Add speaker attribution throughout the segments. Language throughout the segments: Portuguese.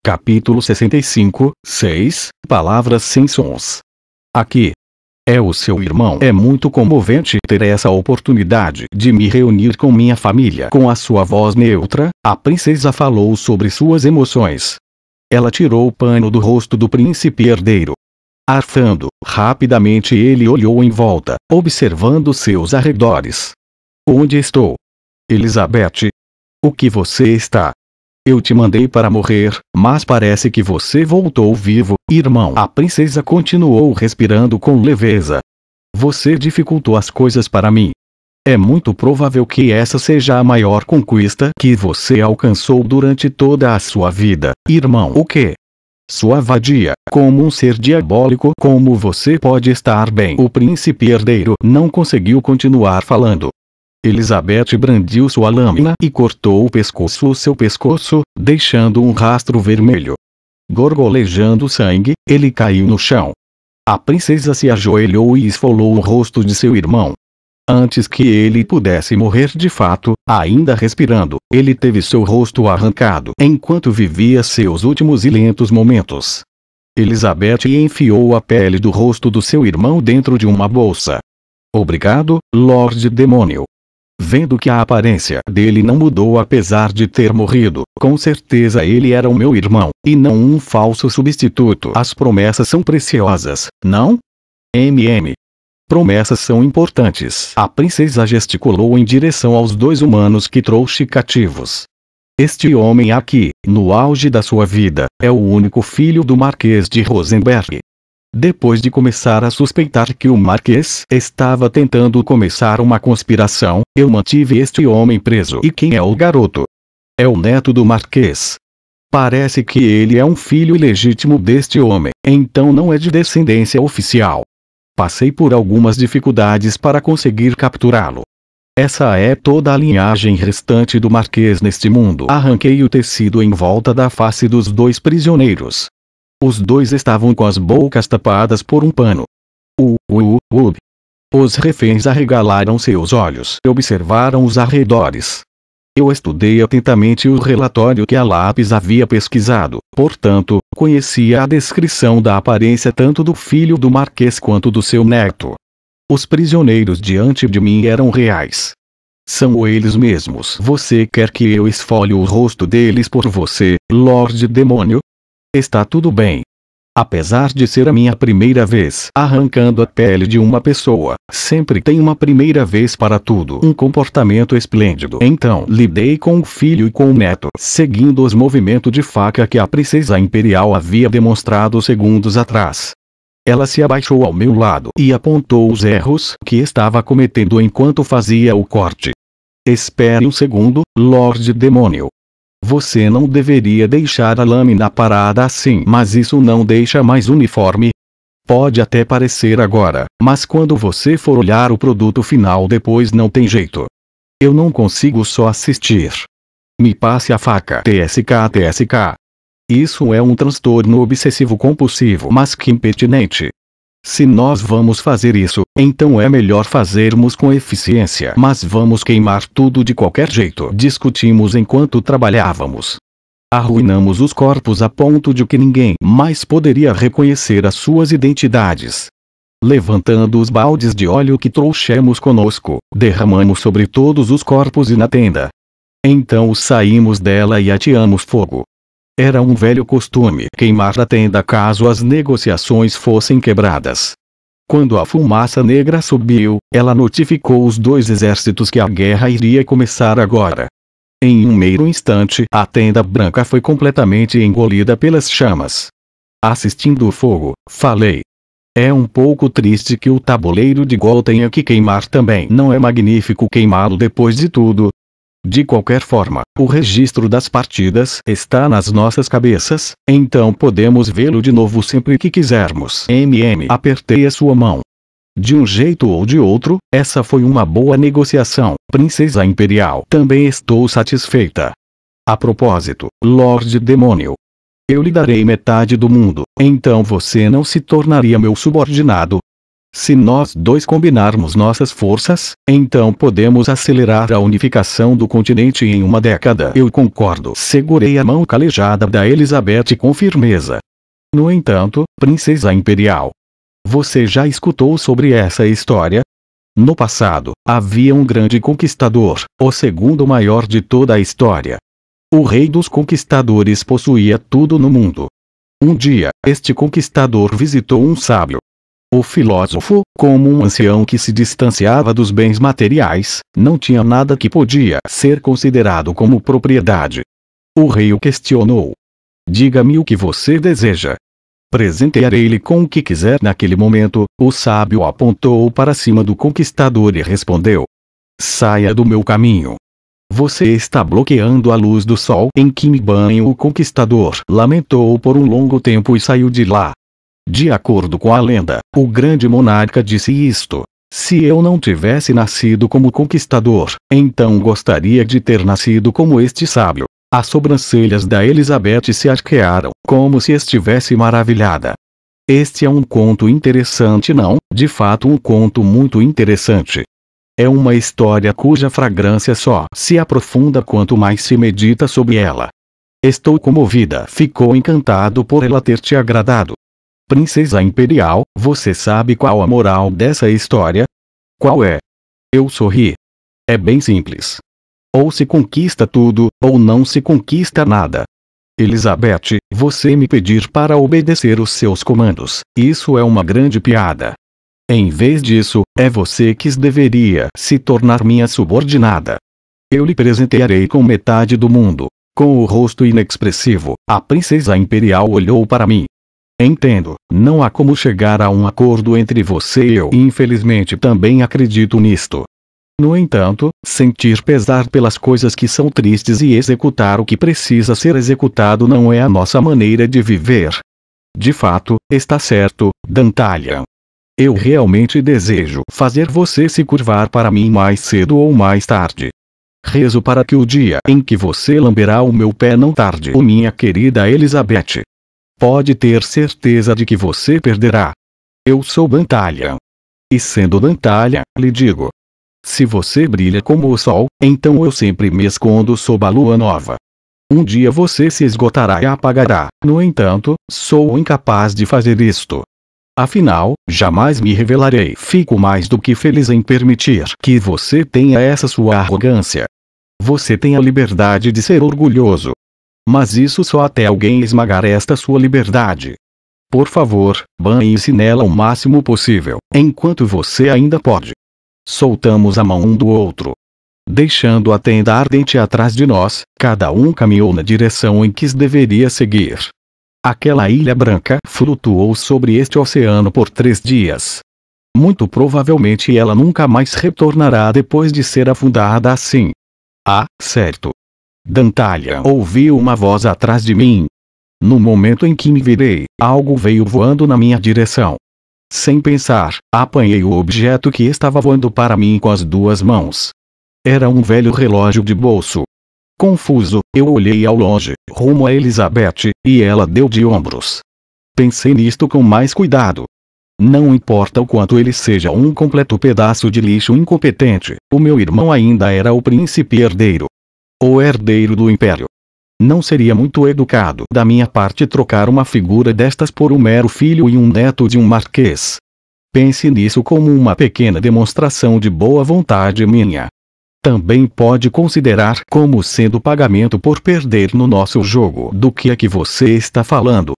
Speaker 1: Capítulo 65, 6, Palavras sem sons. Aqui. É o seu irmão. É muito comovente ter essa oportunidade de me reunir com minha família. Com a sua voz neutra, a princesa falou sobre suas emoções. Ela tirou o pano do rosto do príncipe herdeiro. Arfando, rapidamente ele olhou em volta, observando seus arredores. Onde estou? Elizabeth? O que você está? Eu te mandei para morrer, mas parece que você voltou vivo, irmão. A princesa continuou respirando com leveza. Você dificultou as coisas para mim. É muito provável que essa seja a maior conquista que você alcançou durante toda a sua vida, irmão. O quê? Sua vadia, como um ser diabólico. Como você pode estar bem? O príncipe herdeiro não conseguiu continuar falando. Elizabeth brandiu sua lâmina e cortou o seu pescoço, deixando um rastro vermelho. Gorgolejando sangue, ele caiu no chão. A princesa se ajoelhou e esfolou o rosto de seu irmão. Antes que ele pudesse morrer de fato, ainda respirando, ele teve seu rosto arrancado enquanto vivia seus últimos e lentos momentos. Elizabeth enfiou a pele do rosto do seu irmão dentro de uma bolsa. Obrigado, Lorde Demônio. Vendo que a aparência dele não mudou apesar de ter morrido, com certeza ele era o meu irmão, e não um falso substituto. As promessas são preciosas, não? Promessas são importantes. A princesa gesticulou em direção aos dois humanos que trouxe cativos. Este homem aqui, no auge da sua vida, é o único filho do Marquês de Rosenberg. Depois de começar a suspeitar que o Marquês estava tentando começar uma conspiração, eu mantive este homem preso. E quem é o garoto? É o neto do Marquês. Parece que ele é um filho ilegítimo deste homem, então não é de descendência oficial. Passei por algumas dificuldades para conseguir capturá-lo. Essa é toda a linhagem restante do Marquês neste mundo. Arranquei o tecido em volta da face dos dois prisioneiros. Os dois estavam com as bocas tapadas por um pano. Os reféns arregalaram seus olhos e observaram os arredores. Eu estudei atentamente o relatório que a lápis havia pesquisado, portanto, conhecia a descrição da aparência tanto do filho do Marquês quanto do seu neto. Os prisioneiros diante de mim eram reais. São eles mesmos. Você quer que eu esfolhe o rosto deles por você, Lorde Demônio? Está tudo bem. Apesar de ser a minha primeira vez arrancando a pele de uma pessoa, sempre tem uma primeira vez para tudo. Um comportamento esplêndido. Então lidei com o filho e com o neto, seguindo os movimentos de faca que a princesa imperial havia demonstrado segundos atrás. Ela se abaixou ao meu lado e apontou os erros que estava cometendo enquanto fazia o corte. Espere um segundo, Lorde Demônio. Você não deveria deixar a lâmina parada assim. Mas isso não deixa mais uniforme? Pode até parecer agora, mas quando você for olhar o produto final depois não tem jeito. Eu não consigo só assistir. Me passe a faca. TSK. Isso é um transtorno obsessivo compulsivo. Mas que impertinente. Se nós vamos fazer isso, então é melhor fazermos com eficiência. Mas vamos queimar tudo de qualquer jeito. Discutimos enquanto trabalhávamos. Arruinamos os corpos a ponto de que ninguém mais poderia reconhecer as suas identidades. Levantando os baldes de óleo que trouxemos conosco, derramamos sobre todos os corpos e na tenda. Então saímos dela e ateamos fogo. Era um velho costume queimar a tenda caso as negociações fossem quebradas. Quando a fumaça negra subiu, ela notificou os dois exércitos que a guerra iria começar agora. Em um mero instante, a tenda branca foi completamente engolida pelas chamas. Assistindo o fogo, falei. É um pouco triste que o tabuleiro de Gol tenha que queimar também. Não é magnífico queimá-lo depois de tudo? De qualquer forma, o registro das partidas está nas nossas cabeças, então podemos vê-lo de novo sempre que quisermos. Apertei a sua mão. De um jeito ou de outro, essa foi uma boa negociação, Princesa Imperial. Também estou satisfeita. A propósito, Lorde Demônio. Eu lhe darei metade do mundo, então você não se tornaria meu subordinado? Se nós dois combinarmos nossas forças, então podemos acelerar a unificação do continente em uma década. Eu concordo. Segurei a mão calejada da Elizabeth com firmeza. No entanto, Princesa Imperial, você já escutou sobre essa história? No passado, havia um grande conquistador, o segundo maior de toda a história. O rei dos conquistadores possuía tudo no mundo. Um dia, este conquistador visitou um sábio. O filósofo, como um ancião que se distanciava dos bens materiais, não tinha nada que podia ser considerado como propriedade. O rei o questionou. Diga-me o que você deseja. Presentearei-lhe com o que quiser. Naquele momento, o sábio apontou para cima do conquistador e respondeu: saia do meu caminho. Você está bloqueando a luz do sol em que me banho. O conquistador lamentou por um longo tempo e saiu de lá. De acordo com a lenda, o grande monarca disse isto: se eu não tivesse nascido como conquistador, então gostaria de ter nascido como este sábio. As sobrancelhas da Elizabeth se arquearam, como se estivesse maravilhada. Este é um conto interessante, não? De fato, um conto muito interessante. É uma história cuja fragrância só se aprofunda quanto mais se medita sobre ela. Estou comovida. Ficou encantado por ela ter te agradado. Princesa Imperial, você sabe qual a moral dessa história? Qual é? Eu sorri. É bem simples. Ou se conquista tudo, ou não se conquista nada. Elizabeth, você me pedir para obedecer os seus comandos, isso é uma grande piada. Em vez disso, é você que deveria se tornar minha subordinada. Eu lhe presentearei com metade do mundo. Com o rosto inexpressivo, a Princesa Imperial olhou para mim. Entendo, não há como chegar a um acordo entre você e eu. Infelizmente também acredito nisto. No entanto, sentir pesar pelas coisas que são tristes e executar o que precisa ser executado não é a nossa maneira de viver. De fato, está certo, Dantalian. Eu realmente desejo fazer você se curvar para mim mais cedo ou mais tarde. Rezo para que o dia em que você lamberá o meu pé não tarde. Minha querida Elizabeth. Pode ter certeza de que você perderá. Eu sou Dantalian. E sendo Dantalian, lhe digo. Se você brilha como o sol, então eu sempre me escondo sob a lua nova. Um dia você se esgotará e apagará. No entanto, sou incapaz de fazer isto. Afinal, jamais me revelarei. Fico mais do que feliz em permitir que você tenha essa sua arrogância. Você tem a liberdade de ser orgulhoso. Mas isso só até alguém esmagar esta sua liberdade. Por favor, banhe-se nela o máximo possível, enquanto você ainda pode. Soltamos a mão um do outro. Deixando a tenda ardente atrás de nós, cada um caminhou na direção em que deveria seguir. Aquela ilha branca flutuou sobre este oceano por 3 dias. Muito provavelmente ela nunca mais retornará depois de ser afundada assim. Ah, certo. Dantalian ouviu uma voz atrás de mim. No momento em que me virei, algo veio voando na minha direção. Sem pensar, apanhei o objeto que estava voando para mim com as 2 mãos. Era um velho relógio de bolso. Confuso, eu olhei ao longe, rumo a Elizabeth, e ela deu de ombros. Pensei nisto com mais cuidado. Não importa o quanto ele seja um completo pedaço de lixo incompetente, o meu irmão ainda era o príncipe herdeiro. O herdeiro do império. Não seria muito educado da minha parte trocar uma figura destas por um mero filho e um neto de um marquês. Pense nisso como uma pequena demonstração de boa vontade minha. Também pode considerar como sendo pagamento por perder no nosso jogo. Do que é que você está falando?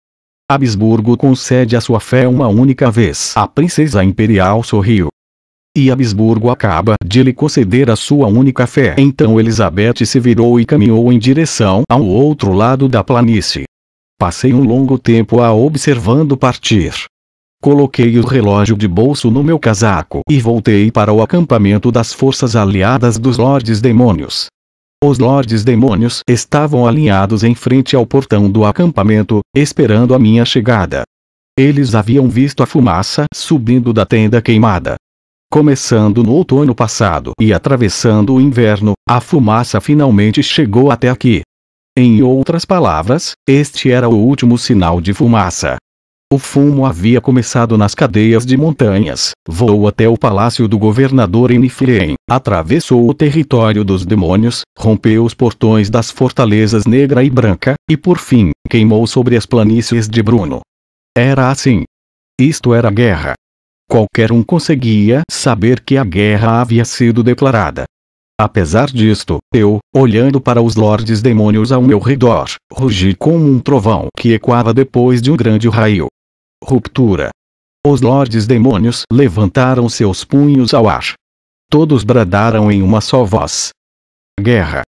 Speaker 1: Habsburgo concede a sua fé uma única vez. A Princesa Imperial sorriu. E Habsburgo acaba de lhe conceder a sua única fé. Então Elizabeth se virou e caminhou em direção ao outro lado da planície. Passei um longo tempo a observando partir. Coloquei o relógio de bolso no meu casaco e voltei para o acampamento das forças aliadas dos Lordes Demônios. Os Lordes Demônios estavam alinhados em frente ao portão do acampamento, esperando a minha chegada. Eles haviam visto a fumaça subindo da tenda queimada. Começando no outono passado e atravessando o inverno, a fumaça finalmente chegou até aqui. Em outras palavras, este era o último sinal de fumaça. O fumo havia começado nas cadeias de montanhas, voou até o palácio do governador em Niflheim, atravessou o território dos demônios, rompeu os portões das fortalezas Negra e Branca, e por fim, queimou sobre as planícies de Bruno. Era assim. Isto era guerra. Qualquer um conseguia saber que a guerra havia sido declarada. Apesar disto, eu, olhando para os lordes demônios ao meu redor, rugi como um trovão que ecoava depois de um grande raio. Ruptura. Os lordes demônios levantaram seus punhos ao ar. Todos bradaram em uma só voz. Guerra.